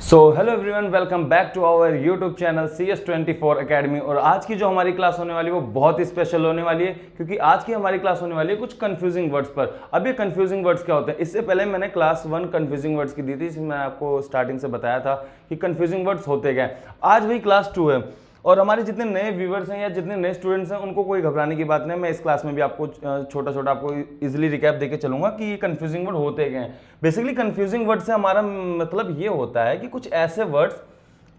So hello everyone, welcome back to our YouTube channel CS24 academy. और आज की जो हमारी क्लास होने वाली है वो बहुत ही स्पेशल होने वाली है, क्योंकि आज की हमारी क्लास होने वाली है कुछ कंफ्यूजिंग वर्ड्स पर। अब ये कंफ्यूजिंग वर्ड्स क्या होते हैं, इससे पहले मैंने क्लास 1 कंफ्यूजिंग वर्ड्स की दी थी, इसमें मैंने आपको स्टार्टिंग से बताया था कि कंफ्यूजिंग वर्ड्स होते क्या हैं। आज वही क्लास 2 है और हमारे जितने नए व्यूवर्स हैं या जितने नए स्टूडेंट्स हैं उनको कोई घबराने की बात नहीं। मैं इस क्लास में भी आपको छोटा छोटा आपको इजीली रिकैप देके चलूंगा कि ये कंफ्यूजिंग वर्ड होते क्या हैं। बेसिकली कंफ्यूजिंग वर्ड से हमारा मतलब ये होता है कि कुछ ऐसे वर्ड्स,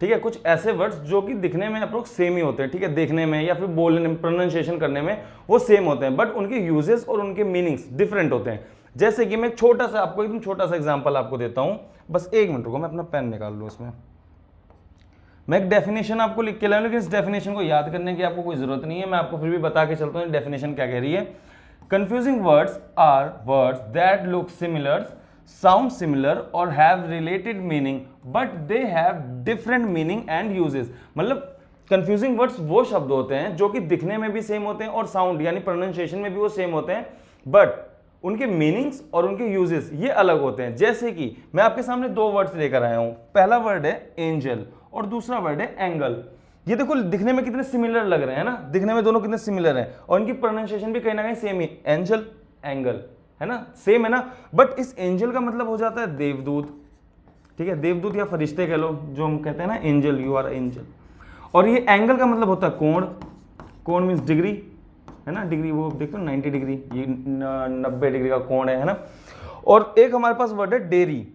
ठीक है, कुछ ऐसे वर्ड्स जो कि दिखने में अप्रोक्स सेम ही होते हैं, ठीक है, देखने में या फिर बोलने में, प्रोनाउंसिएशन करने में वो सेम होते हैं, बट उनके यूजेस और उनके मीनिंग्स डिफरेंट होते हैं। जैसे कि मैं एक छोटा सा आपको एकदम छोटा सा एग्जांपल आपको देता हूं, बस एक मिनट रुको, मैं अपना पेन निकाल लूं। इसमें मैं एक डेफिनेशन आपको लिख के लाऊं, लेकिन इस डेफिनेशन को याद करने की आपको कोई जरूरत नहीं है, मैं आपको फिर भी बता के चलता हूं डेफिनेशन क्या कह रही है। Confusing words are words that look similar, sound similar और have related meaning but they have different meaning and uses. मतलब कंफ्यूजिंग वर्ड्स वो शब्द होते हैं जो कि दिखने में भी सेम होते हैं और साउंड यानी प्रोनाउंसिएशन में भी वो सेम होते हैं, बट उनके मीनिंग्स और उनके यूजेस ये अलग होते हैं। जैसे कि मैं आपके सामने दो वर्ड्स लेकर आया हूं, पहला वर्ड है एंजल और दूसरा वर्ड है एंगल। ये देखो दिखने में कितने सिमिलर लग रहे हैं ना, दिखने में दोनों कितने सिमिलर हैं और इनकी प्रोनाउंसिएशन भी कहीं ना कहीं सेम ही, एंजल एंगल, है ना, सेम है ना। बट इस एंजल का मतलब हो जाता है देवदूत, ठीक है, देवदूत या फरिश्ते कह लो, जो हम कहते हैं ना एंजल, यू आर एंजल। और ये एंगल का मतलब होता है कोण, कोण मीन्स डिग्री, है ना, डिग्री वो देखो 90 डिग्री, ये 90 डिग्री का कोण है ना। और एक हमारे पास वर्ड है डेरी,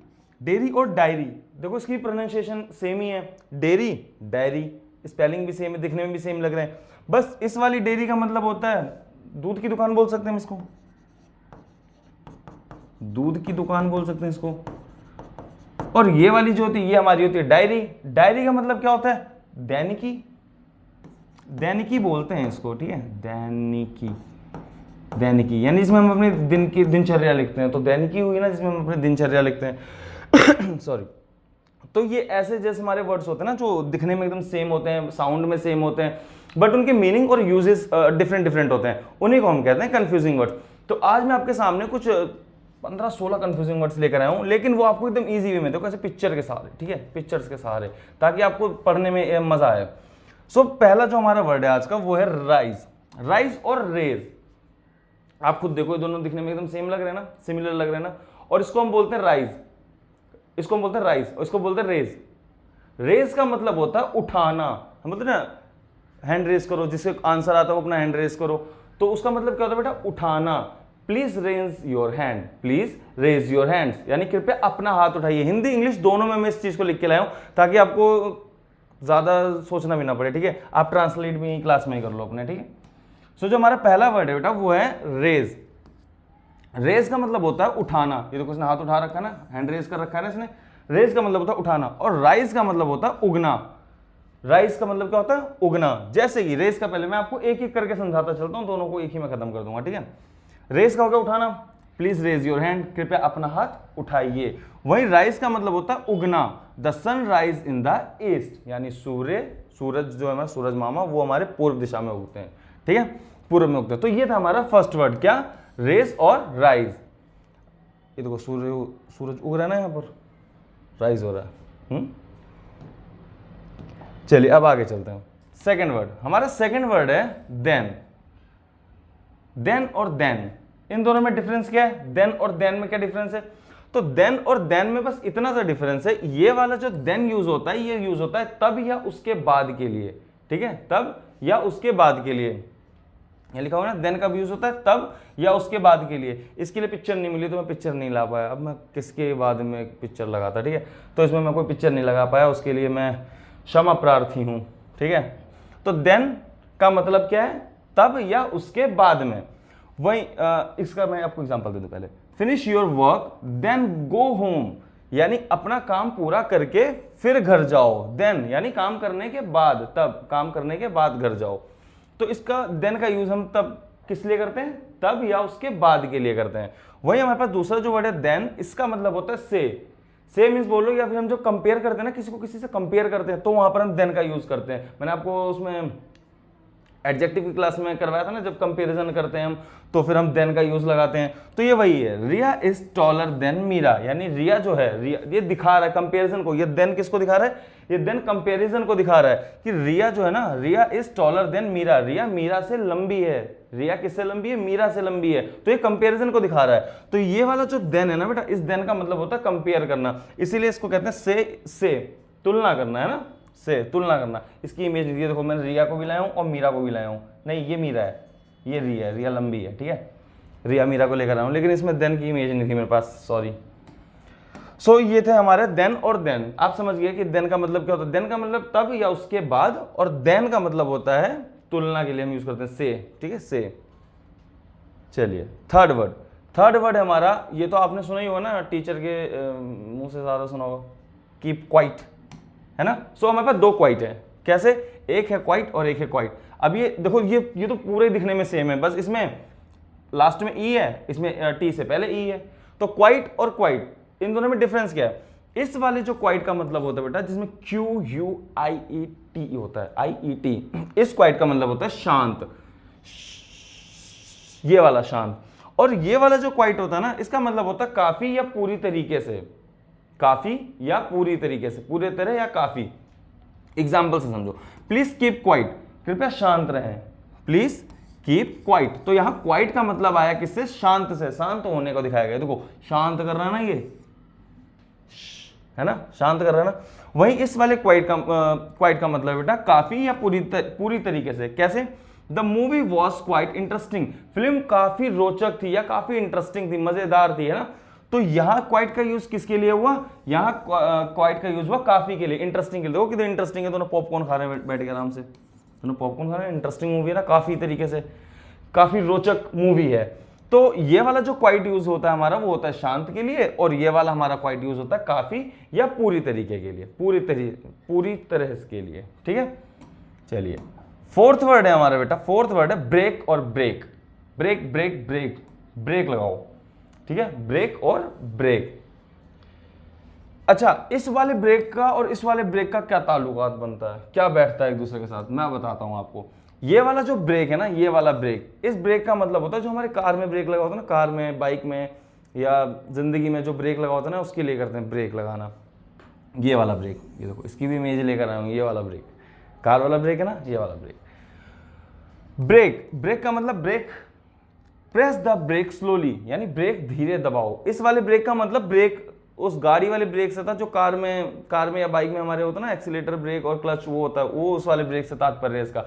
डेरी और डायरी। देखो इसकी प्रोनाउंसिएशन सेम ही है, डेरी डायरी, स्पेलिंग भी सेम है, दिखने में भी सेम लग रहे हैं। बस इस वाली डेरी का मतलब होता है दूध की दुकान बोल सकते हैं इसको, दूध की दुकान बोल सकते हैं इसको। और ये वाली जो होती है ये हमारी होती है डायरी, डायरी का मतलब क्या होता है दैनिकी, दैनिकी बोलते हैं इसको, ठीक है, दैनिकी, दैनिकी यानी जिसमें हम अपने दिन की दिनचर्या लिखते हैं, तो दैनिकी हुई ना जिसमें हम अपने दिनचर्या लिखते हैं सॉरी। तो ये ऐसे जैसे हमारे वर्ड्स होते हैं ना जो दिखने में एकदम सेम होते हैं, साउंड में सेम होते हैं, बट उनके मीनिंग और यूजेस डिफरेंट डिफरेंट होते हैं, उन्हीं को हम कहते हैं कंफ्यूजिंग वर्ड्स। तो आज मैं आपके सामने कुछ 15-16 कंफ्यूजिंग वर्ड्स लेकर आया हूं, लेकिन वो आपको एकदम इजी वे में देखो ऐसे पिक्चर के सहारे, ठीक है, पिक्चर्स के सहारे, ताकि आपको पढ़ने में मजा आए। सो पहला जो हमारा वर्ड है आज का वो है राइज, राइज और रेज। आप खुद देखो ये दोनों दिखने में एकदम सेम लग रहे हैं ना, सिमिलर लग रहे हैं ना। और इसको हम बोलते हैं राइज, इसको हम बोलते हैं राइज और इसको बोलते हैं रेज। रेज का मतलब होता है उठाना, हम बोलते हैं ना हैंड रेज करो, जिससे आंसर आता है वो अपना हैंड रेज करो, तो उसका मतलब क्या होता है बेटा उठाना। Please raise your hand, please raise your hands, यानी कृपया अपना हाथ उठाइए। हिंदी इंग्लिश दोनों में मैं इस चीज को लिख के लाया हूं ताकि आपको ज्यादा सोचना भी ना पड़े, ठीक है, आप ट्रांसलेट भी क्लास में ही कर लो अपने, ठीक है। सो जो हमारा पहला वर्ड है बेटा वो है रेज। रेज का मतलब होता है उठाना, ये देखो इसने हाथ उठा रखा है ना, हैंड रेज कर रखा है ना इसने, रेज का मतलब होता है उठाना। और राइज का मतलब होता है उगना, राइज का मतलब क्या होता है उगना। जैसे कि रेज का पहले मैं आपको एक एक करके समझाता चलता हूं, दोनों को एक ही में खत्म कर दूंगा, ठीक है। रेज का हो गया उठाना, प्लीज रेज योर हैंड, कृपया अपना हाथ उठाइए। वही राइज का मतलब होता है उगना, the sun rise in the east, यानी सूरज जो है हमारा सूरज मामा वो हमारे पूर्व दिशा में उगते हैं, ठीक है, पूर्व में उगते हैं। तो ये था हमारा फर्स्ट वर्ड, क्या, रेज और राइज। ये देखो सूरज उग रहा है ना, यहां पर राइज हो रहा है। चलिए अब आगे चलते हैं। सेकंड वर्ड, हमारा सेकंड वर्ड है देन। देन और देन, इन दोनों में डिफरेंस क्या है, देन और देन में क्या डिफरेंस है। तो देन और देन में बस इतना सा डिफरेंस है, ये वाला जो देन यूज होता है ये यूज होता है तब या उसके बाद के लिए, ठीक है, तब या उसके बाद के लिए। ये लिखा हुआ ना देन का भी यूज होता है तब या उसके बाद के लिए। इसके लिए पिक्चर नहीं मिली तो मैं पिक्चर नहीं ला पाया, अब मैं किसके बाद में पिक्चर लगाता, ठीक है, तो इसमें मैं कोई पिक्चर नहीं लगा पाया, उसके लिए मैं क्षमा प्रार्थी हूं, ठीक है। तो देन का मतलब क्या है, तब या उसके बाद में। वही इसका मैं आपको एग्जांपल दे दूं पहले, finish your work then go home, यानी अपना काम पूरा करके फिर घर जाओ। देन यानी काम करने के बाद, तब काम करने के बाद घर जाओ। तो इसका देन का यूज हम तब किस लिए करते हैं, तब या उसके बाद के लिए करते हैं। वही हमारे पास दूसरा जो वर्ड है देन, इसका मतलब होता है से मीन्स बोलो, या फिर हम जो कंपेयर करते हैं ना, किसी को किसी से कंपेयर करते हैं, तो वहां पर हम देन का यूज करते हैं। मैंने आपको उसमें एडजेक्टिव की क्लास में करवाया था ना, जब कंपैरिजन करते हैं हम तो फिर हम देन का यूज लगाते हैं। तो ये वही है, रिया इज टॉलर देन मीरा, यानी रिया जो है, रिया ये दिखा रहा है कंपैरिजन को। ये देन किसको दिखा रहा है? ये देन कंपैरिजन को दिखा रहा है कि रिया जो है ना, रिया इज टॉलर देन मीरा, रिया मीरा से लंबी है। रिया किससे लंबी है? मीरा से लंबी है। तो ये कंपैरिजन को दिखा रहा है। तो ये वाला जो देन है ना बेटा, इस देन का मतलब होता है कंपेयर करना, इसीलिए इसको कहते हैं से तुलना करना, है ना, से तुलना करना। इसकी इमेज ये देखो, मैंने रिया को भी लाया हूं और मीरा को भी लाया हूं। नहीं, ये मीरा है, ये रिया है, रिया लंबी है, ठीक है, रिया मीरा को लेकर आया हूं, लेकिन इसमें देन की इमेज नहीं थी मेरे पास, सॉरी। सो ये थे हमारे देन और देन। आप समझ गए कि देन का मतलब क्या होता है? देन का मतलब तब या उसके बाद, और देन का मतलब होता है तुलना के लिए हम यूज करते हैं से, ठीक है, से। चलिए थर्ड वर्ड है हमारा, ये तो आपने सुना ही होगा ना, टीचर के मुंह से ज्यादा सुना होगा, कीप क्वाइट, है ना। सो हमारे पास दो क्वाइट है। कैसे? एक है क्वाइट और एक है क्वाइट। अब ये देखो, ये तो पूरे दिखने में सेम है, बस इसमें लास्ट में ई है, इसमें टी से पहले ई है। तो क्वाइट और क्वाइट, इन दोनों में डिफरेंस क्या है? इस वाले जो क्वाइट का मतलब होता है बेटा, जिसमें QUIET होता है, IET, इस क्वाइट का मतलब होता है शांत, ये वाला शांत। और ये वाला जो क्वाइट होता है ना, इसका मतलब होता है काफी या पूरी तरीके से, काफी या पूरी तरीके से, पूरे तरह या काफी। एग्जाम्पल से समझो, प्लीज कीप क्वाइट, कृपया शांत रहें, प्लीज कीप क्वाइट। तो यहां क्वाइट का मतलब आया किससे? शांत से, शांत होने को दिखाया गया। देखो शांत कर रहा है ना, ये है ना, शांत कर रहा है ना। वही इस वाले क्वाइट का मतलब बेटा काफी या पूरी तरीके से। कैसे? The movie was quite interesting, film काफी रोचक थी या काफी इंटरेस्टिंग थी, मजेदार थी, है ना। तो यहां क्वाइट का यूज किसके लिए हुआ? यहां क्वाइट का यूज हुआ काफी के लिए, इंटरेस्टिंग के लिए। देखो कितने इंटरेस्टिंग है, दोनों पॉपकॉर्न खा रहे हैं बैठ के आराम से, दोनों पॉपकॉर्न खा रहे हैं, इंटरेस्टिंग मूवी है ना, काफी तरीके से, काफी रोचक मूवी है। तो ये वाला जो क्वाइट यूज होता है हमारा, वो होता है शांत के लिए, और ये वाला हमारा क्वाइट यूज होता है काफी या पूरी तरीके के लिए, पूरी तरह के लिए, ठीक है। चलिए फोर्थ वर्ड है हमारा बेटा, फोर्थ वर्ड है ब्रेक और brake. Brake brake brake, brake लगाओ, ठीक है, ब्रेक और ब्रेक। अच्छा, इस वाले ब्रेक का और इस वाले ब्रेक का क्या ताल्लुकात बनता है, क्या बैठता है एक दूसरे के साथ, मैं बताता हूं आपको। ये वाला जो ब्रेक है ना, ये वाला ब्रेक, इस ब्रेक का मतलब होता है जो हमारे कार में ब्रेक लगा होता है ना, कार में, बाइक में, या जिंदगी में जो ब्रेक लगा होता है ना, उसके लिए करते हैं ब्रेक लगाना। ये वाला ब्रेक, ये देखो, इसकी भी इमेज लेकर आया हूं, ये वाला ब्रेक, कार वाला ब्रेक है ना, ये वाला ब्रेक। ब्रेक का मतलब brake, press the brake slowly, यानी ब्रेक धीरे दबाओ। इस वाले ब्रेक का मतलब ब्रेक उस गाड़ी वाले ब्रेक से था जो कार में या बाइक में हमारे होता है ना, एक्सीलेटर ब्रेक और क्लच, वो होता है, वो उस वाले ब्रेक से तात्पर्य है इसका,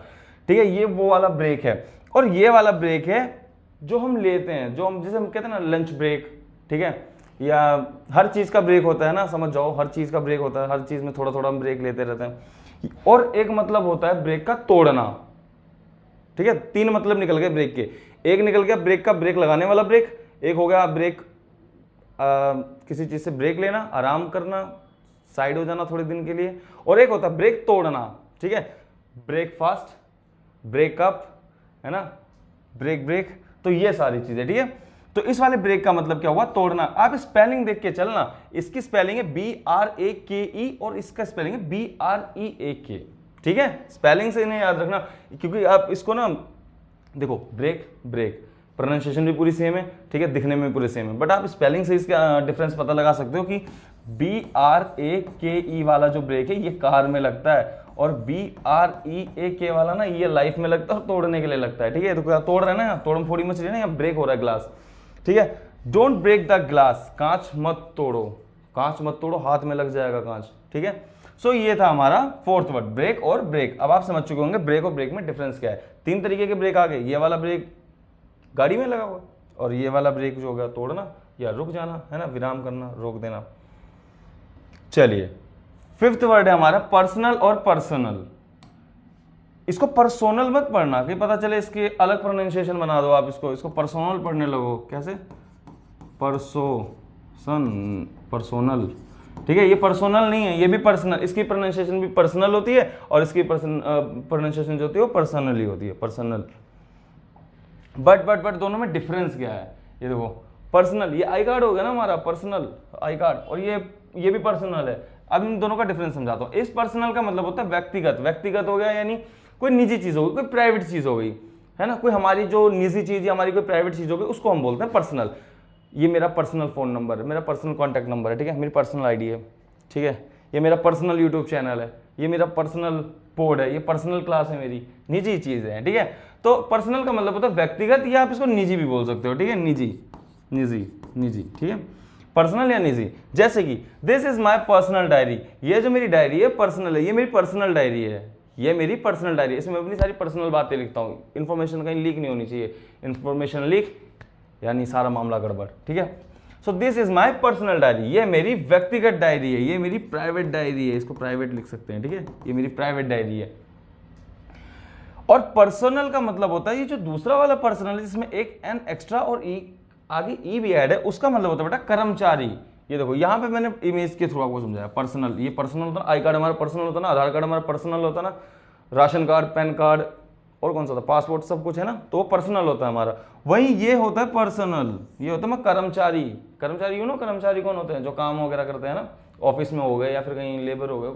ठीक है। ये वो वाला ब्रेक है। और ये वाला ब्रेक है जो हम लेते हैं, जो हम, जैसे हम कहते हैं ना लंच ब्रेक, ठीक है, या हर चीज का ब्रेक होता है ना, समझ जाओ, हर चीज का ब्रेक होता है, हर चीज में थोड़ा थोड़ा हम ब्रेक लेते रहते हैं। और एक मतलब होता है ब्रेक का तोड़ना, ठीक है। तीन मतलब निकल गए ब्रेक के। एक निकल गया ब्रेक का ब्रेक लगाने वाला ब्रेक, एक हो गया ब्रेक किसी चीज से ब्रेक लेना, आराम करना, साइड हो जाना थोड़े दिन के लिए, और एक होता है ब्रेक तोड़ना, ठीक है, ब्रेकफास्ट, ब्रेकअप, है ना, ब्रेक। तो ये सारी चीजें, ठीक है। तो इस वाले ब्रेक का मतलब क्या हुआ? तोड़ना। आप स्पेलिंग देख के चलना, इसकी स्पेलिंग है BRAKE और इसका स्पेलिंग है BREAK, ठीक है। स्पेलिंग से इन्हें याद रखना, क्योंकि आप इसको ना देखो, ब्रेक प्रोनाउंसिएशन भी पूरी सेम है, ठीक है, दिखने में पूरे सेम है, बट आप स्पेलिंग से इसका डिफरेंस पता लगा सकते हो कि BRAKE वाला जो ब्रेक है ये कार में लगता है, और BREAK वाला ना ये लाइफ में लगता है और तोड़ने के लिए लगता है, ठीक है। तो क्या तोड़ रहे हैं ना, तोड़म फोड़ी मच रही है ना, यहाँ ब्रेक हो रहा है ग्लास, ठीक है। डोंट ब्रेक द ग्लास, कांच मत तोड़ो, हाथ में लग जाएगा कांच, ठीक है। सो ये था हमारा फोर्थ वर्ड, ब्रेक और ब्रेक। अब आप समझ चुके होंगे ब्रेक और ब्रेक में डिफरेंस क्या है। तीन तरीके के ब्रेक आ गए, ये वाला ब्रेक गाड़ी में लगा हुआ, और ये वाला ब्रेक जो हो गया तोड़ना या रुक जाना, है ना, विराम करना, रोक देना। चलिए फिफ्थ वर्ड है हमारा पर्सनल और पर्सनल। इसको पर्सोनल मत पढ़ना, कि पता चले इसके अलग प्रोनाउंसिएशन बना दो आप, इसको पर्सोनल पढ़ने लगो। कैसे? पर्सोनल, ठीक है। ये पर्सोनल नहीं है, ये भी पर्सनल, इसकी प्रोनाउंसिएशन भी पर्सनल होती है, और इसकी प्रोनाउंसिएशन जो होती है वो पर्सनली होती है, पर्सनल। बट दोनों में डिफरेंस क्या है? ये देखो, पर्सनल, ये आई कार्ड हो गया ना हमारा, पर्सनल आई कार्ड, और ये भी पर्सनल है। अब इन दोनों का डिफरेंस समझाता हूं। इस पर्सनल का मतलब होता है व्यक्तिगत हो गया, यानी कोई निजी चीज़ हो गई, कोई प्राइवेट चीज़ हो गई, है ना, कोई हमारी जो निजी चीज़ या हमारी कोई प्राइवेट चीज़ हो गई, उसको हम बोलते हैं पर्सनल। ये मेरा पर्सनल फ़ोन नंबर है, मेरा पर्सनल कॉन्टैक्ट नंबर है, ठीक है, मेरी पर्सनल आईडी है, ठीक है, ये मेरा पर्सनल यूट्यूब चैनल है, ये मेरा पर्सनल बोर्ड है, ये पर्सनल क्लास है, मेरी निजी चीज़ें हैं, ठीक है। तो पर्सनल का मतलब होता है व्यक्तिगत, या आप इसको निजी भी बोल सकते हो, ठीक है, निजी, निजी, निजी, ठीक है, पर्सनल या निजी। जैसे कि this is my personal diary, ये जो मेरी डायरी है पर्सनल है, ये मेरी पर्सनल डायरी है, ये मेरी पर्सनल डायरी है, इसमें अपनी सारी पर्सनल बातें लिखता हूँ, इन्फॉर्मेशन कहीं लीक नहीं होनी चाहिए, इन्फॉर्मेशन लीक यानी सारा मामला गड़बड़, ठीक है। So this is my personal diary, ये मेरी व्यक्तिगत डायरी है, ये मेरी प्राइवेट डायरी है, इसको प्राइवेट लिख सकते हैं, ठीक है, ये मेरी प्राइवेट डायरी है। और पर्सनल का मतलब होता है ये जो दूसरा वाला पर्सनल है जिसमें एक एन एक्स्ट्रा और ई आगे ई भी ऐड है, उसका मतलब होता है बेटा कर्मचारी। ये देखो यहाँ पे मैंने इमेज के थ्रू आपको समझाया, पर्सनल, ये पर्सनल होता है, आई कार्ड हमारा पर्सनल होता है ना, आधार कार्ड हमारा पर्सनल होता है ना, राशन कार्ड, पैन कार्ड और कौन सा था, पासपोर्ट, सब कुछ है ना, तो वो पर्सनल होता है हमारा। वहीं ये होता है पर्सनल, ये होता है कर्मचारी। कर्मचारी यू नो कर्मचारी कौन होते हैं, जो काम वगैरह करते हैं ना, ऑफिस में हो गए या फिर कहीं लेबर हो गए,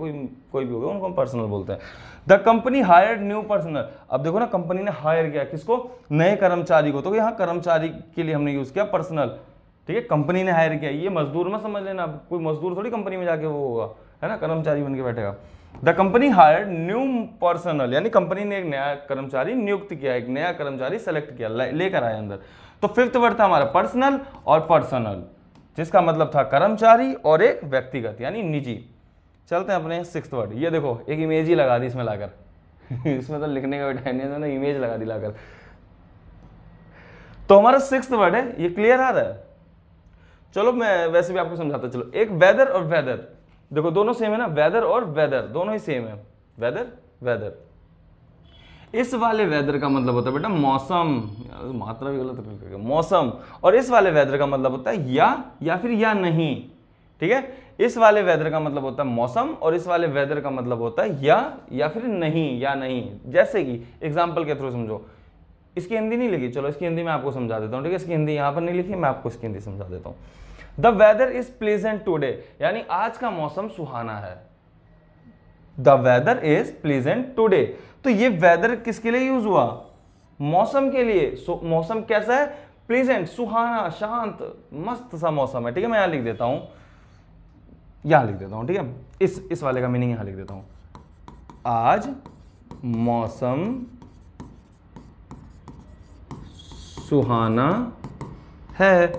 कोई भी हो गया, उनको हम पर्सनल बोलते हैं। The company hired new personal, अब देखो ना कंपनी ने हायर किया किसको, नए कर्मचारी को, तो यहाँ कर्मचारी के लिए हमने यूज किया पर्सनल, ठीक है, कंपनी ने हायर किया, ये मजदूर में समझ लेना, कोई मजदूर थोड़ी कंपनी में जाके वो होगा, है ना, कर्मचारी बन के बैठेगा। The company hired new personal, यानी कंपनी ने एक नया कर्मचारी नियुक्त किया, एक नया कर्मचारी सेलेक्ट किया, लेकर आया अंदर। तो फिफ्थ वर्ड था हमारा पर्सनल और पर्सनल, जिसका मतलब था कर्मचारी और एक व्यक्तिगत यानी निजी। चलते हैं अपने सिक्स्थ वर्ड, ये देखो एक इमेज ही लगा दी इसमें लाकर इसमें तो लिखने का बैठा नहीं, तो इमेज लगा दी लाकर। तो हमारा सिक्स्थ वर्ड है, ये क्लियर आ रहा है? चलो मैं वैसे भी आपको समझाता चलो। एक वेदर और वेदर, देखो दोनों सेम है ना, वेदर और वेदर दोनों ही सेम है, वेदर वेदर। इस वाले वेदर का मतलब होता है बेटा मौसम, मात्रा भी गलत करके मौसम, और इस वाले वेदर का मतलब होता है या फिर या नहीं, ठीक है। इस वाले वेदर का मतलब होता है मौसम और इस वाले वेदर का मतलब होता है या फिर नहीं, या नहीं। जैसे कि एग्जांपल के थ्रू समझो, इसकी हिंदी नहीं लिखी, चलो इसकी हिंदी मैं आपको समझा देता हूँ, ठीक है, इसकी हिंदी यहाँ पर नहीं लिखी, मैं आपको इसकी हिंदी समझा देता हूँ। The weather is pleasant today, यानी आज का मौसम सुहाना है। The weather is pleasant today, तो ये वेदर किसके लिए यूज हुआ, मौसम के लिए। मौसम कैसा है, प्लीजेंट, सुहाना, शांत, मस्त सा मौसम है, ठीक है। मैं यहां लिख देता हूं, यहां लिख देता हूं, ठीक है, इस वाले का मीनिंग यहां लिख देता हूं। आज मौसम सुहाना है,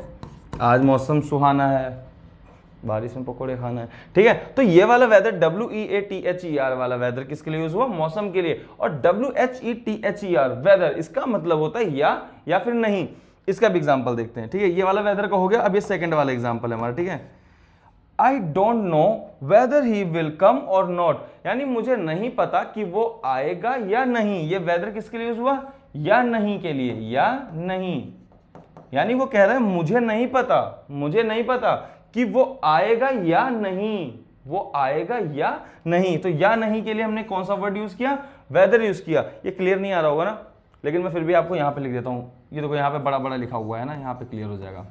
आज मौसम सुहाना है, बारिश में पकोड़े खाना है, ठीक है। तो ये वाला वेदर WEATHER वाला वेदर किसके लिए यूज हुआ, मौसम के लिए। और WHETHER वेदर, इसका मतलब होता है या फिर नहीं। इसका भी एग्जांपल देखते हैं, ठीक है। ये वाला वेदर का हो गया, अब ये सेकंड वाला एग्जांपल है हमारा, ठीक है। I don't know whether he will come और नॉट, यानी मुझे नहीं पता कि वो आएगा या नहीं। ये वेदर किसके लिए यूज हुआ, या नहीं के लिए, या नहीं, यानी वो कह रहा है मुझे नहीं पता कि वो आएगा या नहीं, वो आएगा या नहीं। तो या नहीं के लिए हमने कौन सा वर्ड यूज किया, वेदर यूज किया। ये क्लियर नहीं आ रहा होगा ना, लेकिन मैं फिर भी आपको यहां पे लिख देता हूं, ये देखो यहां पे बड़ा बड़ा लिखा हुआ है ना, यहां पे क्लियर हो जाएगा।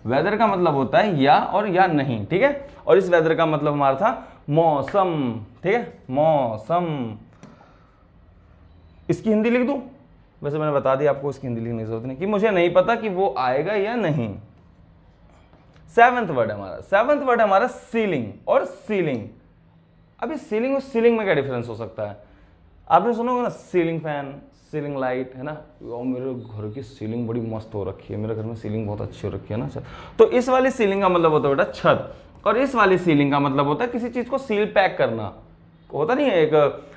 वेदर का मतलब होता है या और या नहीं, ठीक है। और इस वेदर का मतलब हमारा था मौसम, ठीक है, मौसम। इसकी हिंदी लिख दूं, वैसे मैंने बता दिया आपको, इसकी हिंदी लिखने की जरूरत नहीं, कि मुझे नहीं पता कि वो आएगा या नहीं। सेवंथ वर्ड हमारा सीलिंग और सीलिंग। अभी सीलिंग और सीलिंग में क्या डिफरेंस हो सकता है, आपने सुना होगा ना, सीलिंग फैन, सीलिंग लाइट, है ना। मेरे घर की सीलिंग बड़ी मस्त हो रखी है, मेरे घर में सीलिंग बहुत अच्छी हो रखी है ना। तो इस वाली सीलिंग का मतलब होता है बेटा छत, और इस वाली सीलिंग का मतलब होता है किसी चीज को सील पैक करना। होता नहीं है, एक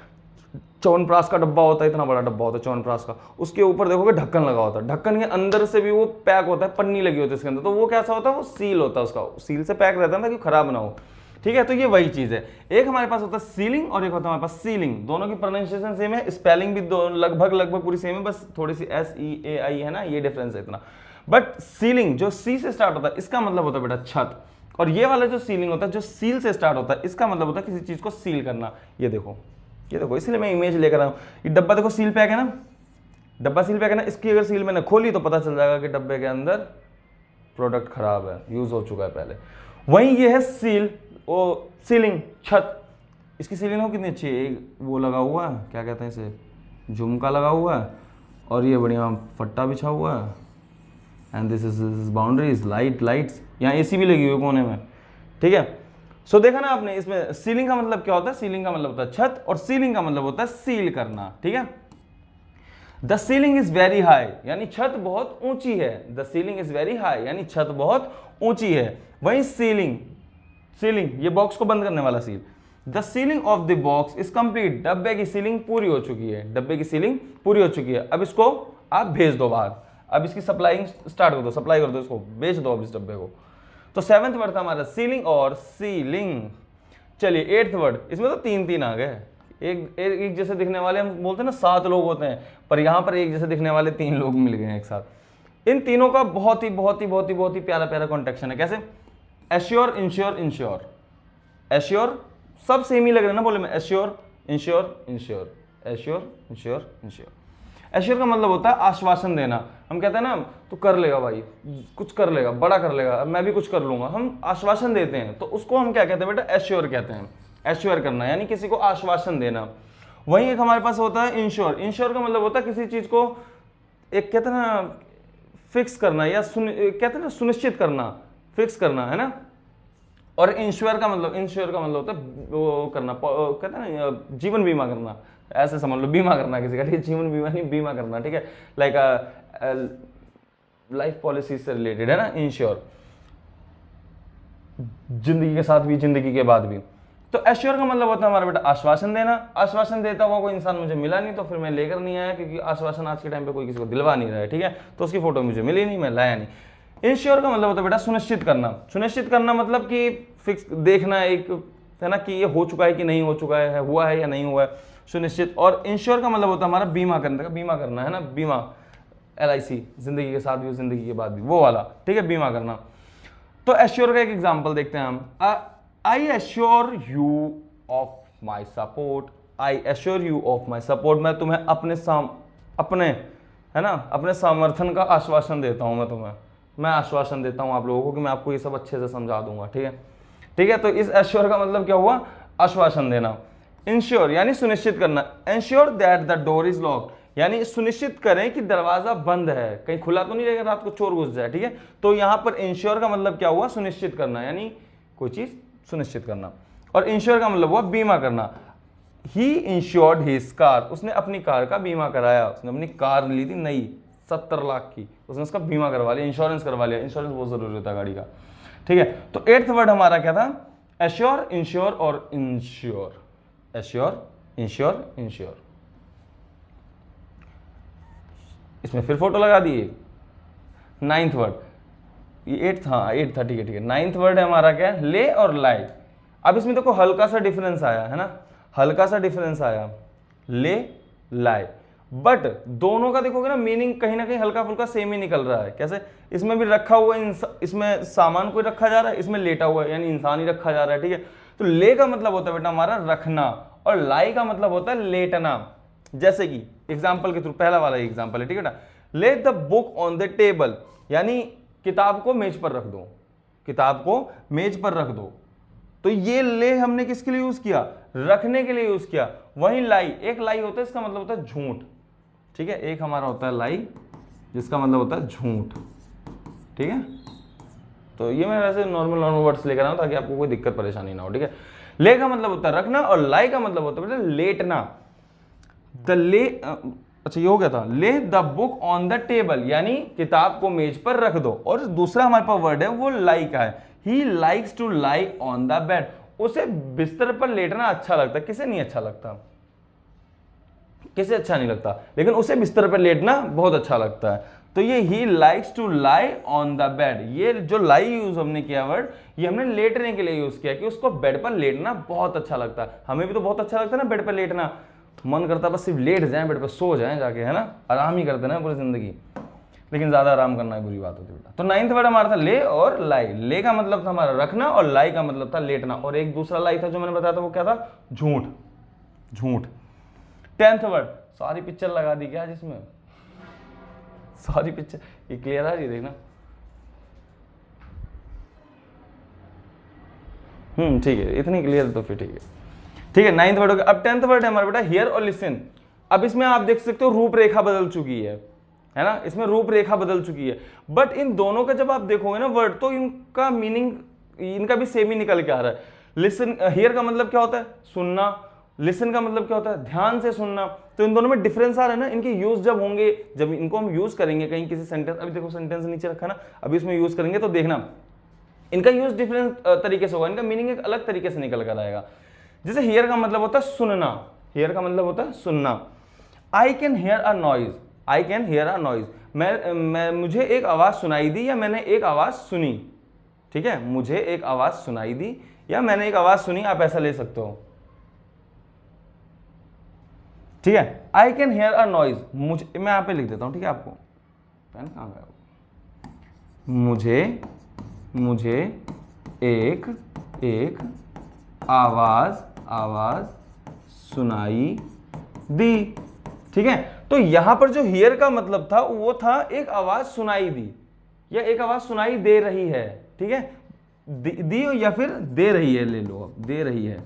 च्यवनप्राश का डब्बा होता है, इतना बड़ा डब्बा होता है च्यवनप्राश का, उसके ऊपर देखोगे ढक्कन लगा होता है, ढक्कन के अंदर से भी वो पैक होता है, पन्नी लगी होती है इसके अंदर, तो वो कैसा होता है, वो सील होता है, उसका सील से पैक रहता है ताकि खराब ना हो, ठीक है। तो ये वही चीज है, एक हमारे पास होता है सीलिंग और एक होता है हमारे पास सीलिंग। दोनों की प्रोनाउंसिएशन सेम है, स्पेलिंग भी लगभग पूरी सेम है, बस थोड़ी सी SEAI है ना, ये डिफरेंस है इतना। बट सीलिंग जो सी से स्टार्ट होता है, इसका मतलब होता है बेटा छत, और ये वाला जो सीलिंग होता है जो सील से स्टार्ट होता है, इसका मतलब होता है किसी चीज को सील करना। ये देखो इसलिए मैं इमेज लेकर आया हूं। ये डब्बा देखो सील पैक है ना, डब्बा सील पैक है ना, इसकी अगर सील मैंने खोली तो पता चल जाएगा कि डब्बे के अंदर प्रोडक्ट खराब है, यूज हो चुका है पहले। वहीं ये है सील, वो सीलिंग, छत। इसकी सीलिंग हो कितनी अच्छी है, एक वो लगा हुआ है, क्या कहते हैं इसे, झुमका लगा हुआ है, और ये बढ़िया फट्टा बिछा हुआ है, and this is boundaries, lights, यहाँ एसी भी लगी हुई है कोने में, ठीक है। सो देखा ना आपने, इसमें सीलिंग का मतलब क्या होता है, सीलिंग का मतलब होता है छत, और सीलिंग का मतलब होता है सील करना, ठीक है। The ceiling is very high, यानी छत बहुत ऊंची है, the ceiling is very high यानी छत बहुत ऊंची है। वहीं सीलिंग ये बॉक्स को बंद करने वाला seal, the ceiling of the box is complete, डब्बे की सीलिंग पूरी हो चुकी है, डब्बे की सीलिंग पूरी हो चुकी है। अब इसको आप भेज दो बाहर, अब इसकी सप्लाई स्टार्ट कर दो, सप्लाई कर दो, इसको बेच दो अब इस डब्बे को। तो 7th वर्ड था हमारा सीलिंग और सीलिंग। चलिए 8th वर्ड, इसमें तो 3 आ गए, एक जैसे दिखने वाले, हम बोलते हैं ना 7 लोग होते हैं, पर यहां पर एक जैसे दिखने वाले 3 लोग मिल गए हैं एक साथ। इन तीनों का बहुत ही प्यारा कॉन्टेक्शन है। कैसे, एश्योर, इंश्योर, इंश्योर, एश्योर, सब सेम ही लग रहे हैं ना बोले में, assure, ensure, ensure, assure, ensure, ensure. Assure का मतलब होता है आश्वासन देना। हम कहते हैं ना तू कर लेगा भाई, कुछ कर लेगा, बड़ा कर लेगा, मैं भी कुछ कर लूंगा, हम आश्वासन देते हैं, तो उसको हम क्या कहते हैं बेटा, एश्योर कहते हैं। एश्योर करना यानी किसी को आश्वासन देना। वहीं एक हमारे पास होता है इंश्योर, इंश्योर का मतलब होता है किसी चीज को एक कहते हैं ना फिक्स करना, या कहते हैं ना सुनिश्चित करना, फिक्स करना, है ना। और इंश्योर का मतलब होता है वो करना, कहते हैं ना जीवन बीमा करना, ऐसे समझ लो, बीमा करना किसी का, ठीक है, जीवन बीमा नहीं, बीमा करना, ठीक है, लाइक लाइफ पॉलिसी से रिलेटेड, है ना, इंश्योर, जिंदगी के साथ भी, जिंदगी के बाद भी। तो एश्योर का मतलब होता है हमारा बेटा आश्वासन देना। आश्वासन देता हुआ कोई इंसान मुझे मिला नहीं, तो फिर मैं लेकर नहीं आया, क्योंकि आश्वासन आज के टाइम पे कोई किसी को दिलवा नहीं रहा है, ठीक है, तो उसकी फोटो मुझे मिली नहीं, मैं लाया नहीं। इंश्योर का मतलब होता है बेटा सुनिश्चित करना। सुनिश्चित करना मतलब कि फिक्स देखना, एक है ना कि ये हो चुका है कि नहीं हो चुका है, हुआ है या नहीं हुआ है, सुनिश्चित। और इंश्योर का मतलब होता है हमारा बीमा करने का, बीमा करना, है ना, बीमा, LIC, जिंदगी के साथ भी और जिंदगी के बाद भी, वो वाला, ठीक है, बीमा करना। तो एश्योर का एक एग्जांपल देखते हैं हम। I assure you of my support, I assure you of my support, मैं तुम्हें अपने है ना अपने समर्थन का आश्वासन देता हूं, मैं आश्वासन देता हूं आप लोगों को कि मैं आपको ये सब अच्छे से समझा दूंगा, ठीक है, ठीक है। तो इस एश्योर का मतलब क्या हुआ, आश्वासन देना। इंश्योर यानी सुनिश्चित करना, ensure that the door is locked, यानी सुनिश्चित करें कि दरवाजा बंद है, कहीं खुला तो नहीं रहेगा, रात को चोर घुस जाए, ठीक है। तो यहां पर इंश्योर का मतलब क्या हुआ, सुनिश्चित करना, यानी कोई चीज सुनिश्चित करना। और इंश्योर का मतलब हुआ बीमा करना। ही इंश्योर्ड हिज कार, उसने अपनी कार का बीमा कराया, उसने अपनी कार ली थी नई 70 लाख की, उसने उसका बीमा करवा लिया, इंश्योरेंस करवा लिया। इंश्योरेंस बहुत जरूरी होता है गाड़ी का, ठीक है। तो 8th वर्ड हमारा क्या था, एश्योर, इंश्योर और इंश्योर, एश्योर, इंश्योर, इंश्योर। इसमें फिर फोटो लगा दिए। 9th वर्ड, ये 8th, हाँ 8th था, ठीक है, ठीक है। 9th वर्ड है हमारा क्या, ले और लाई। अब इसमें देखो हल्का सा डिफरेंस आया, है ना, हल्का सा डिफरेंस आया, ले, लाई, बट दोनों का देखोगे ना मीनिंग कहीं ना कहीं हल्का फुल्का सेम ही निकल रहा है। कैसे, इसमें भी रखा हुआ इसमें सामान कोई रखा जा रहा है, इसमें लेटा हुआ है यानी इंसान ही रखा जा रहा है, ठीक है। तो ले का मतलब होता है बेटा हमारा रखना, और लाई का मतलब होता है लेटना। जैसे कि एग्जाम्पल के थ्रू, पहला वाला एग्जाम्पल है, ठीक है ना, ले the book on the table, यानी किताब को मेज पर रख दो, किताब को मेज पर रख दो। तो ये ले हमने किसके लिए यूज किया, रखने के लिए यूज किया। वहीं लाई, एक लाई होता है इसका मतलब होता है झूठ, ठीक है, एक हमारा होता है लाई जिसका मतलब होता है झूठ, ठीक है। तो ये मैं वैसे नॉर्मल वर्ड्स लेकर आऊं ताकि आपको कोई दिक्कत परेशानी ना हो, ठीक है। ले का मतलब होता है रखना, और लाई का मतलब होता है लेटना। द ले, अच्छा ये हो गया था, ले the book on the table, यानी किताब को मेज पर रख दो। और दूसरा हमारे पास वर्ड है वो लाई का है, he likes to lie on the bed, उसे बिस्तर पर लेटना अच्छा लगता है। किसे नहीं अच्छा लगता, किसे अच्छा नहीं लगता, लेकिन उसे बिस्तर पर लेटना बहुत अच्छा लगता है। तो ये he likes to lie on the bed, ये जो लाई यूज हमने किया वर्ड, ये हमने लेटने के लिए यूज किया कि उसको बेड पर लेटना बहुत अच्छा लगता है। हमें भी तो बहुत अच्छा लगता है ना बेड पर लेटना, मन करता है बस सिर्फ लेट जाएं बेड पर, सो जाएं जाके, है ना, आराम ही करते ना पूरी जिंदगी, लेकिन ज्यादा आराम करना बुरी बात होती है बेटा। तो 9th वर्ड हमारा था ले और लाई। ले का मतलब था हमारा रखना, और लाई का मतलब था लेटना। और एक दूसरा लाई था जो मैंने बताया था वो क्या था, झूठ, झूठ। 10th वर्ड, सारी पिक्चर लगा दी क्या जिसमें, सारी पिक्चर, ये क्लियर आ रही है देखना, ठीक है, इतनी क्लियर तो फिर ठीक है। ठीक है, 9th वर्ड हो गया। अब 10th वर्ड है हमारा बेटा हियर और लिसन। अब इसमें आप देख सकते हो रूपरेखा बदल चुकी है ना, इसमें रूपरेखा बदल चुकी है। बट इन दोनों का जब आप देखोगे ना वर्ड, तो इनका मीनिंग इनका भी सेम ही निकल के आ रहा है। लिसन, हियर का मतलब क्या होता है? सुनना। लिसन का मतलब क्या होता है? ध्यान से सुनना। तो इन दोनों में डिफरेंस आ रहा है ना। इनके यूज जब होंगे, जब इनको हम यूज करेंगे कहीं किसी सेंटेंस, अभी देखो सेंटेंस नीचे रखा ना, अभी इसमें यूज करेंगे तो देखना इनका यूज डिफरेंट तरीके से होगा, इनका मीनिंग एक अलग तरीके से निकल कर आएगा। जैसे हियर का मतलब होता है सुनना, हियर का मतलब होता है सुनना। आई can hear a noise, I can hear a noise, मैं मुझे एक आवाज सुनाई दी या मैंने एक आवाज सुनी। ठीक है, मुझे एक आवाज सुनाई दी या मैंने एक आवाज सुनी, आप ऐसा ले सकते हो। ठीक है, आई कैन हियर अ नॉइज, मुझे, मैं यहां पे लिख देता हूं, ठीक है, आपको पेन कहां गया? मुझे एक आवाज सुनाई दी। ठीक है, तो यहां पर जो हियर का मतलब था वो था एक आवाज सुनाई दी या एक आवाज सुनाई दे रही है। ठीक है, दी या फिर दे रही है, ले लो अब, दे रही है।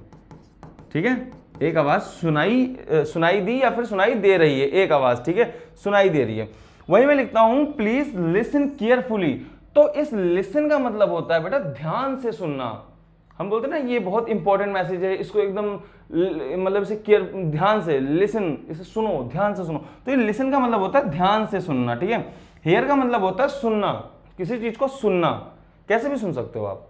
ठीक है, एक आवाज सुनाई दी या फिर सुनाई दे रही है, एक आवाज, ठीक है, सुनाई दे रही है। वही मैं लिखता हूं प्लीज लिसन केयरफुली। तो इस लिसन का मतलब होता है बेटा ध्यान से सुनना। हम बोलते हैं ना ये बहुत इंपॉर्टेंट मैसेज है, इसको एकदम मतलब इसे केयर, ध्यान से, लिसन, इसे सुनो, ध्यान से सुनो। तो ये लिसन का मतलब होता है ध्यान से सुनना। ठीक है, हियर का मतलब होता है सुनना, किसी चीज को सुनना, कैसे भी सुन सकते हो आप।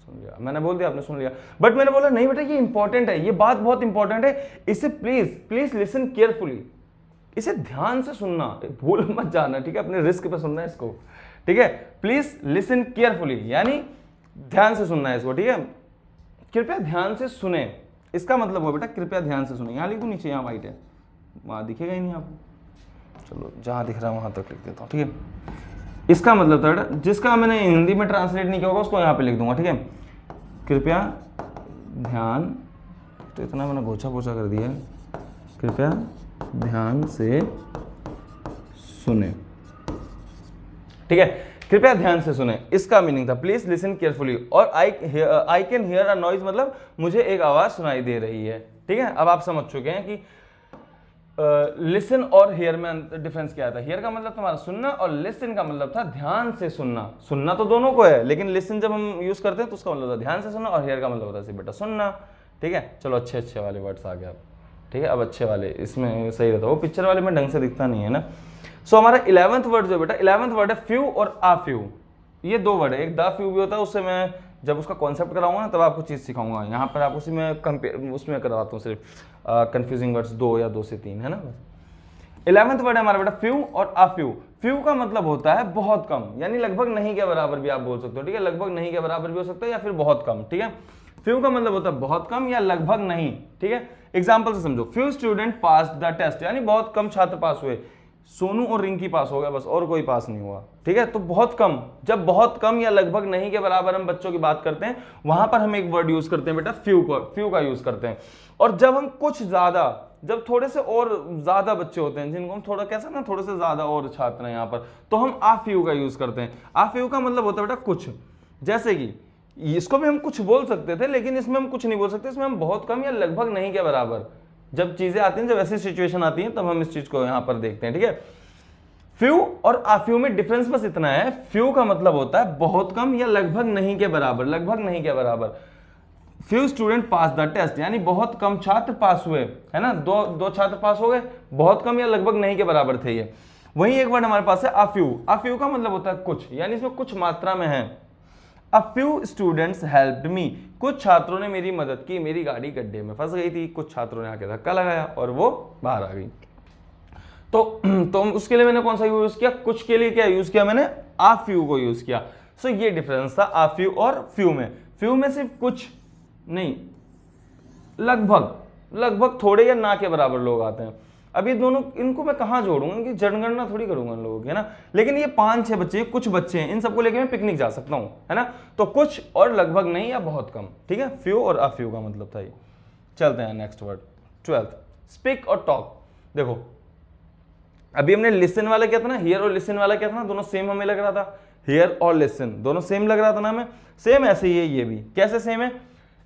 सुन लिया, मैंने बोल दिया, आपने सुन लिया, बट मैंने बोला नहीं बेटा ये इंपॉर्टेंट है, ये बात बहुत इंपॉर्टेंट है, इसे प्लीज लिसन केयरफुली, इसे ध्यान से सुनना, भूल मत जाना। ठीक है, अपने रिस्क पे सुनना है इसको। ठीक है, प्लीज लिसन केयरफुली यानी ध्यान से सुनना है इसको। ठीक है, कृपया ध्यान से सुने, इसका मतलब हो बेटा कृपया ध्यान से सुने। यहां लिखो नीचे, यहां व्हाइट है, वहां दिखेगा ही नहीं आपको, चलो जहां दिख रहा है वहां तक लिख देता हूं। ठीक है, इसका मतलब था बेटा, जिसका मैंने हिंदी में ट्रांसलेट नहीं किया होगा उसको यहां पे लिख दूंगा। ठीक है, कृपया ध्यान, तो इतना मैंने गोचा पोछा कर दिया है, कृपया ध्यान से सुने। ठीक है, कृपया ध्यान से सुने, इसका मीनिंग था प्लीज लिसन केयरफुली। और I can hear a noise मतलब मुझे एक आवाज सुनाई दे रही है। ठीक है, अब आप समझ चुके हैं कि लिसन और हियर में डिफरेंस क्या था। हियर का मतलब तुम्हारा सुनना और लिसन का मतलब था ध्यान से सुनना। सुनना तो दोनों को है, लेकिन लिसन जब हम यूज करते हैं तो उसका मतलब था ध्यान से सुनना, और हियर का मतलब होता है बेटा सुनना। ठीक है, चलो अच्छे वाले वर्ड्स आ गए अब। ठीक है, अब अच्छे वाले इसमें सही रहता है, वो पिक्चर वाले में ढंग से दिखता नहीं है ना। सो हमारा 11th वर्ड जो बेटा, 11th वर्ड है फ्यू और आ फ्यू। ये दो वर्ड है, एक द फ्यू भी होता है, उससे मैं जब उसका कॉन्सेप्ट कराऊंगा ना तब आपको चीज सिखाऊंगा। यहाँ पर आपको उसमें करवाता हूँ सिर्फ कंफ्यूजिंग वर्ड्स 2 या 2 से 3 है ना। 11th वर्ड है हमारा बेटा फ्यू और आ फ्यू। फ्यू का मतलब होता है बहुत कम, यानी लगभग नहीं के बराबर भी आप बोल सकते हो। ठीक है, लगभग नहीं के बराबर भी हो सकता है या फिर बहुत कम। ठीक है, फ्यू का मतलब होता है बहुत कम या लगभग नहीं। ठीक है, एग्जाम्पल से समझो, few student pass the test, यानी बहुत कम छात्र पास हुए। सोनू और रिंकी पास हो गया बस, और कोई पास नहीं हुआ। ठीक है, तो बहुत कम, जब बहुत कम या लगभग नहीं के बराबर हम बच्चों की बात करते हैं, वहां पर हम एक वर्ड यूज करते हैं बेटा फ्यू का यूज करते हैं। और जब हम कुछ ज्यादा, जब थोड़े से और ज्यादा बच्चे होते हैं जिनको हम थोड़ा कैसा ना, थोड़े से ज्यादा और छात्र हैं यहाँ पर, तो हम आ फ्यू का यूज करते हैं। आ फ्यू का मतलब होता है बेटा कुछ, जैसे कि इसको भी हम कुछ बोल सकते थे, लेकिन इसमें हम कुछ नहीं बोल सकते, इसमें हम बहुत कम या लगभग नहीं के बराबर। जब चीजें आती हैं, जब ऐसी सिचुएशन आती है, तब हम इस चीज को यहां पर देखते हैं। ठीक है, फ्यू और आ फ्यू में डिफरेंस बस इतना है, फ्यू का मतलब होता है बहुत कम या लगभग नहीं के बराबर, लगभग नहीं के बराबर। Few student pass the test, यानी बहुत कम छात्र पास हुए, है ना, दो छात्र पास हो गए, बहुत कम या लगभग नहीं के बराबर थे ये। वही एक वर्ड हमारे पास है आ फ्यू। आ फ्यू का मतलब होता है कुछ, यानी इसमें कुछ मात्रा में है। A few students helped me, कुछ छात्रों ने मेरी मदद की, मेरी गाड़ी गड्ढे में फंस गई थी, कुछ छात्रों ने आके धक्का लगाया और वो बाहर आ गई। तो उसके लिए मैंने कौन सा यूज किया, कुछ के लिए क्या यूज किया मैंने, आ फ्यू को यूज किया। सो ये डिफरेंस था आ फ्यू और फ्यू में। फ्यू में सिर्फ कुछ नहीं, लगभग थोड़े या ना के बराबर लोग आते हैं। अब ये दोनों, इनको मैं कहां जोड़ूंगा, इनकी जनगणना थोड़ी करूंगा इन लोगों की, है ना। लेकिन ये 5-6 बच्चे, कुछ बच्चे हैं, इन सबको लेके मैं पिकनिक जा सकता हूं, है ना। तो कुछ और लगभग नहीं या बहुत कम। ठीक है, फ्यू और आ फ्यू का मतलब था ये। चलते हैं नेक्स्ट वर्ड 12th, स्पीक और टॉक। देखो अभी हमने लिसन वाला क्या था ना, हियर और लिसन वाला क्या था ना, दोनों सेम हमें लग रहा था, हियर और लिसन दोनों सेम लग रहा था ना हमें। सेम ऐसे ही है ये भी। कैसे सेम है,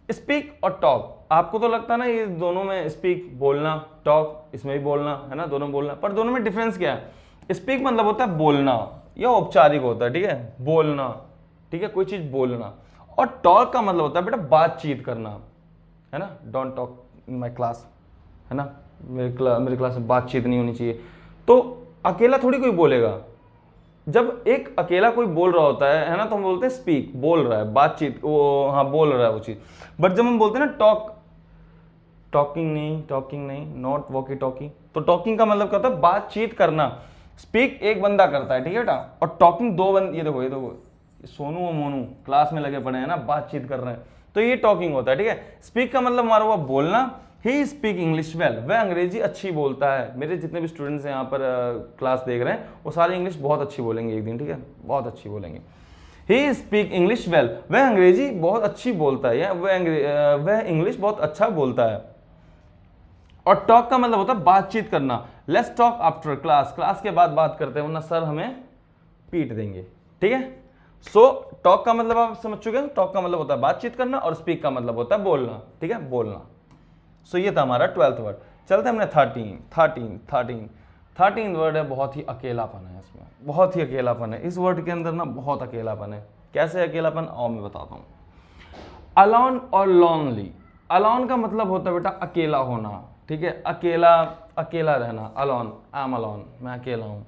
स्पीक और टॉक, आपको तो लगता है ना ये दोनों में, स्पीक बोलना, टॉक इसमें भी बोलना है ना, दोनों बोलना, पर दोनों में डिफरेंस क्या है? स्पीक मतलब होता है बोलना या औपचारिक होता है, ठीक है, बोलना, ठीक है, कोई चीज बोलना। और टॉक का मतलब होता है बेटा बातचीत करना, है ना, don't talk in my class, है ना, मेरे क्लास में बातचीत नहीं होनी चाहिए। तो अकेला थोड़ी कोई बोलेगा, जब एक अकेला कोई बोल रहा होता है ना, तो हम बोलते हैं स्पीक, बोल रहा है, बातचीत, वो हाँ बोल रहा है वो चीज। बट जब हम बोलते हैं ना टॉक, टॉकिंग नहीं, नॉट वॉकी टॉकी, तो टॉकिंग का मतलब क्या होता है? बातचीत करना। स्पीक एक बंदा करता है, ठीक है बेटा, और टॉकिंग दो बंद, ये देखो सोनू और मोनू क्लास में लगे पड़े हैं ना, बातचीत कर रहे हैं, तो ये टॉकिंग होता है, ठीक है। स्पीक का मतलब हमारा हुआ बोलना। ही स्पीक इंग्लिश वेल, वह अंग्रेजी अच्छी बोलता है। मेरे जितने भी स्टूडेंट्स हैं यहाँ पर क्लास देख रहे हैं, वो सारे इंग्लिश बहुत अच्छी बोलेंगे एक दिन, ठीक है, बहुत अच्छी बोलेंगे। ही स्पीक इंग्लिश वेल, वह अंग्रेजी बहुत अच्छी बोलता है, या वह इंग्लिश बहुत अच्छा बोलता है। और टॉक का मतलब होता है बातचीत करना। Let's talk after class, class के बाद बात करते हैं वरना सर हमें पीट देंगे, ठीक है। सो टॉक का मतलब आप समझ चुके हैं, टॉक का मतलब होता है बातचीत करना और स्पीक का मतलब होता है बोलना, ठीक है, बोलना। सो ये था हमारा 12th वर्ड। चलते हमने 13 वर्ड है, बहुत ही अकेलापन है इसमें, बहुत ही अकेलापन है इस वर्ड के अंदर ना, बहुत अकेलापन है। कैसे अकेलापन आओ मैं बताता हूँ। अलोन और लॉनली, अलोन का मतलब होता है बेटा अकेला होना, ठीक है, अकेला रहना, अलोन, आई एम अलोन, मैं अकेला हूँ,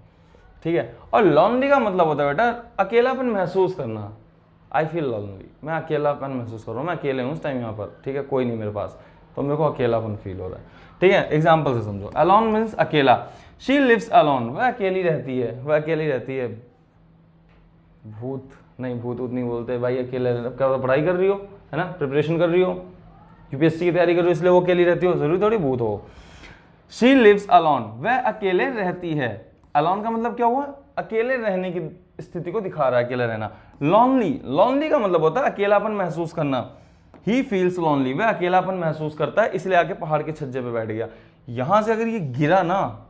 ठीक है। और लॉनली का मतलब होता है बेटा अकेलापन महसूस करना, आई फील लॉनली, मैं अकेलापन महसूस कर रहा हूँ, मैं अकेले हूँ इस टाइम यहाँ पर, ठीक है, कोई नहीं मेरे पास, तो मेरे को अकेलापन फील हो रहा है, ठीक है। एग्जाम्पल से समझो, अलोन मीन्स अकेला। शी लिव्स अलोन, वह अकेली रहती है, वह अकेली रहती है। भूत नहीं, भूत नहीं बोलते भाई, अकेले क्या पढ़ाई कर रही हो, है ना, प्रिपरेशन कर रही हो, यूपीएससी की तैयारी कर रही हो, इसलिए वो अकेली रहती हो, जरूरी थोड़ी भूत हो। शी लिव्स अलोन, वह अकेले रहती है। अलोन का मतलब क्या हुआ? अकेले रहने की स्थिति को दिखा रहा है, अकेले रहना। लॉनली, लॉनली का मतलब होता है अकेलापन महसूस करना। ही फील्स लॉनली, वह अकेलापन महसूस करता है, इसलिए आके पहाड़ के छज्जे पे बैठ गया। यहां से अगर ये गिरा ना,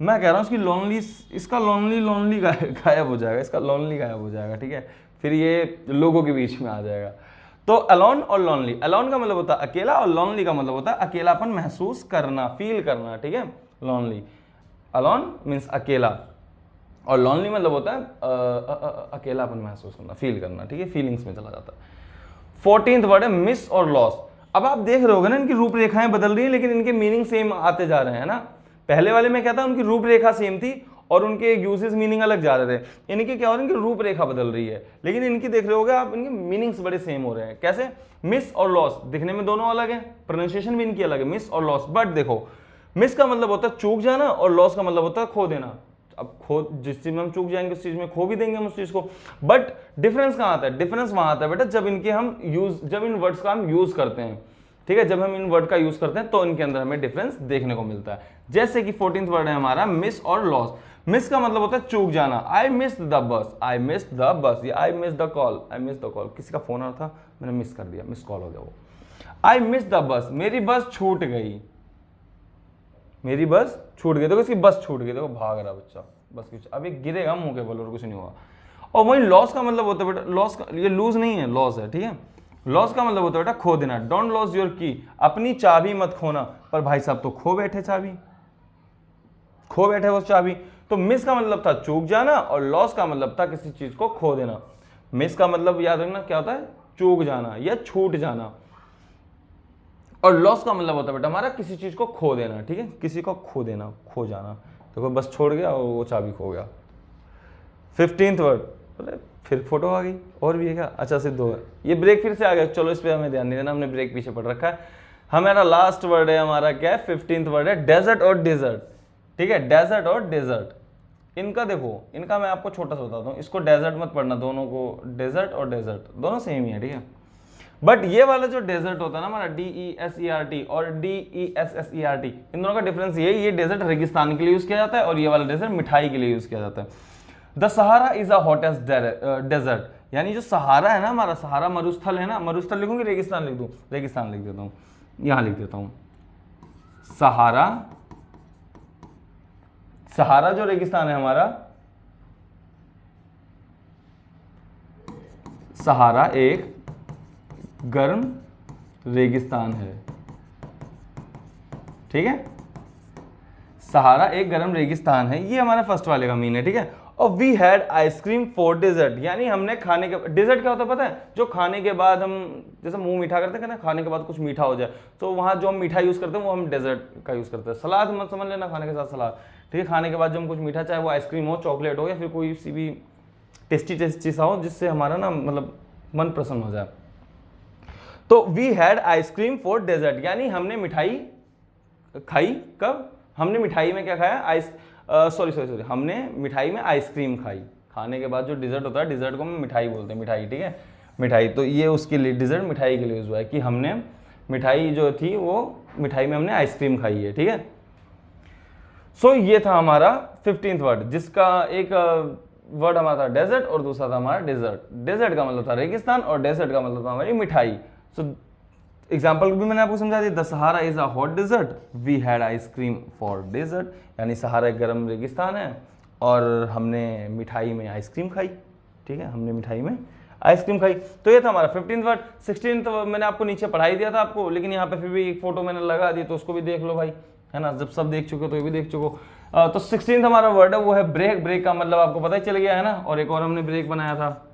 मैं कह रहा हूं इसकी लॉनली, इसका लॉनली गायब हो जाएगा, इसका लॉनली गायब हो जाएगा, ठीक है, फिर ये लोगों के बीच में आ जाएगा। तो अलोन और लॉनली, अलोन का मतलब होता है अकेला और लॉनली का मतलब होता है अकेलापन महसूस करना, फील करना, ठीक है। लॉनली, अलोन मीन्स अकेला और लॉनली मतलब होता है अकेलापन महसूस करना, फील करना, ठीक है, फीलिंग्स में चला जाता है। 14th वर्ड है मिस और लॉस। अब आप देख रहे होगे ना, इनकी रूपरेखाएं बदल रही हैं लेकिन इनके मीनिंग सेम आते जा रहे हैं ना। पहले वाले में क्या था, उनकी रूपरेखा सेम थी और उनके यूजेस मीनिंग अलग जा रहे थे। इनके क्या हो रहा है, इनकी रूपरेखा बदल रही है, लेकिन इनकी देख रहे होगे आप, इनके मीनिंग्स बड़े सेम हो रहे हैं। कैसे? मिस और लॉस दिखने में दोनों अलग है, प्रोनाउंसिएशन भी इनकी अलग है, मिस और लॉस। बट देखो, मिस का मतलब होता है चूक जाना और लॉस का मतलब होता है खो देना। अब खो, जिस चीज में हम चूक जाएंगे उस चीज में खो भी देंगे हम उस चीज को। बट डिफरेंस कहां आता है? डिफरेंस वहां आता है बेटा जब इनके हम यूज, जब इन वर्ड्स का हम यूज करते हैं, ठीक है, जब हम इन वर्ड का यूज करते हैं तो इनके अंदर हमें डिफरेंस देखने को मिलता है। जैसे कि 14th वर्ड है हमारा मिस और लॉस। मिस का मतलब होता है चूक जाना, I miss the bus, I miss the bus, या I miss the call, I miss the call, किसी का फोन आ रहा था मैंने मिस कर दिया, मिस कॉल हो गया वो। आई मिस द बस, मेरी बस छूट गई, मेरी बस छूट गई, देखो इसकी बस छूट गई, देखो भाग रहा बच्चा, बस कुछ अभी गिरेगा मुंह के बल और कुछ नहीं होगा। और वही लॉस का मतलब होता है बेटा, लॉस का ये लूज नहीं है, लॉस है, ठीक है। लॉस का मतलब होता है बेटा खो देना, डोंट लॉस योर की, अपनी चाबी मत खोना। पर भाई साहब तो खो बैठे चाबी, खो बैठे वो चाबी। तो मिस का मतलब था चूक जाना और लॉस का मतलब था किसी चीज को खो देना। मिस का मतलब याद रखना क्या होता है, चूक जाना या छूट जाना, और लॉस का मतलब होता है बेटा हमारा किसी चीज को खो देना, ठीक है, किसी को खो देना, खो जाना। देखो बस छोड़ गया और वो चाबी खो गया। 15th वर्ड, फिर फोटो आ गई, और भी है क्या? अच्छा सिर्फ 2 है, ये ब्रेक फिर से आ गया, चलो इस पे हमें ध्यान नहीं देना, हमने ब्रेक पीछे पढ़ रखा है। हमारा लास्ट वर्ड है, हमारा क्या है, 15th वर्ड है डेजर्ट और डेजर्ट, ठीक है, डेजर्ट और डेजर्ट। इनका देखो, इनका मैं आपको छोटा सा बताता हूँ, इसको डेजर्ट मत पढ़ना, दोनों को डेजर्ट और डेजर्ट दोनों सेम ही है, ठीक है। बट ये वाला जो डेजर्ट होता है ना हमारा DESERT और DESSERT, इन दोनों का डिफरेंस ये डेजर्ट रेगिस्तान के लिए यूज किया जाता है और ये वाला डेजर्ट मिठाई के लिए यूज किया जाता है। The Sahara is a hottest desert, यानी जो सहारा है ना हमारा, सहारा मरुस्थल है ना, मरुस्थल लिखूंगी रेगिस्तान लिख दूं, रेगिस्तान लिख देता हूं, यहां लिख देता हूं सहारा। सहारा जो रेगिस्तान है हमारा, सहारा एक गर्म रेगिस्तान है, ठीक है। सहारा एक गर्म रेगिस्तान है, ये हमारा फर्स्ट वाले का मीन है, ठीक है। और we had ice cream for dessert, यानी हमने खाने के, डेजर्ट क्या होता है पता है, जो खाने के बाद हम जैसे मुंह मीठा करते हैं ना, खाने के बाद कुछ मीठा हो जाए, तो वहाँ जो हम मीठा यूज़ करते हैं वो हम डेजर्ट का यूज़ करते हैं। सलाद मत समझ लेना, खाने के साथ सलाद, ठीक है। खाने के बाद जो हम कुछ मीठा, चाहे वो आइसक्रीम हो, चॉकलेट हो, या फिर कोई सी भी टेस्टी सा हो जिससे हमारा ना मतलब मन प्रसन्न हो जाए। तो we had ice cream for dessert, यानी हमने मिठाई खाई। कब? हमने मिठाई में क्या खाया? सॉरी, हमने मिठाई में आइसक्रीम खाई। खाने के बाद जो डिजर्ट होता है, डिजर्ट को हम मिठाई बोलते हैं, मिठाई, ठीक है, मिठाई। तो ये उसके लिए डिजर्ट मिठाई के लिए यूज हुआ है कि हमने मिठाई जो थी वो मिठाई में हमने आइसक्रीम खाई है, ठीक है। सो ये था हमारा 15th वर्ड, जिसका एक वर्ड हमारा था डेजर्ट और दूसरा था हमारा डेजर्ट। डेजर्ट का मतलब था रेगिस्तान और डेजर्ट का मतलब था हमारी मिठाई। सो एग्जाम्पल भी मैंने आपको समझा दिया। The Sahara is a hot desert, we had ice cream for dessert, यानी सहारा एक गर्म रेगिस्तान है और हमने मिठाई में आइसक्रीम खाई, ठीक है, हमने मिठाई में आइसक्रीम खाई। तो ये था हमारा 15th वर्ड। 16th मैंने आपको नीचे पढ़ाई दिया था आपको, लेकिन यहाँ पे फिर भी एक फोटो मैंने लगा दी, तो उसको भी देख लो भाई, है ना। जब सब देख चुके तो ये भी देख चुको। तो 16th हमारा वर्ड है वो है ब्रेक। ब्रेक का मतलब आपको पता ही चल गया है ना। और एक और हमने ब्रेक बनाया था,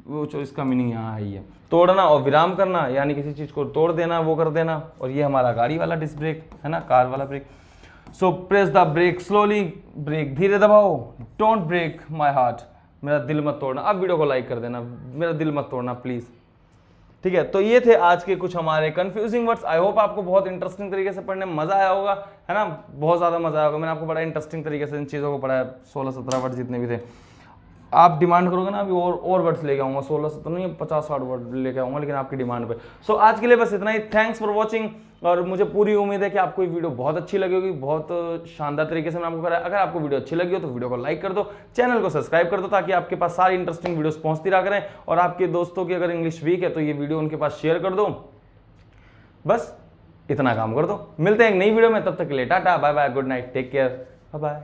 वो जो इसका मीनिंग यहाँ है, ये तोड़ना और विराम करना, यानी किसी चीज को तोड़ देना, वो कर देना। और ये हमारा गाड़ी वाला डिस्क ब्रेक है ना, कार वाला brake. So press the brake slowly, brake धीरे दबाओ। डोंट ब्रेक माई हार्ट, मेरा दिल मत तोड़ना। अब वीडियो को लाइक कर देना, मेरा दिल मत तोड़ना प्लीज, ठीक है। तो ये थे आज के कुछ हमारे कंफ्यूजिंग वर्ड्स। आई होप आपको बहुत इंटरेस्टिंग तरीके से पढ़ने में मजा आया होगा, है ना, बहुत ज्यादा मजा आया होगा। मैंने आपको बड़ा इंटरेस्टिंग तरीके से इन चीजों को पढ़ाया। 16-17 वर्ड जितने भी थे, आप डिमांड करोगे ना अभी और वर्ड्स लेके आऊंगा, 16-17 नहीं 50-60 वर्ड लेके आऊंगा, लेकिन आपकी डिमांड पे। सो आज के लिए बस इतना ही। Thanks for watching. और मुझे पूरी उम्मीद है कि आपको ये वीडियो बहुत अच्छी लगी होगी, बहुत शानदार तरीके से मैं आपको कराया। अगर आपको वीडियो अच्छी लगी हो तो वीडियो को लाइक कर दो, चैनल को सब्सक्राइब कर दो, ताकि आपके पास सारी इंटरेस्टिंग वीडियोस पहुंचती रहा करें। और आपके दोस्तों की अगर इंग्लिश वीक है तो ये वीडियो उनके पास शेयर कर दो। बस इतना काम कर दो। मिलते हैं एक नई वीडियो में, तब तक के लिए tata bye bye, good night, take care, bye bye.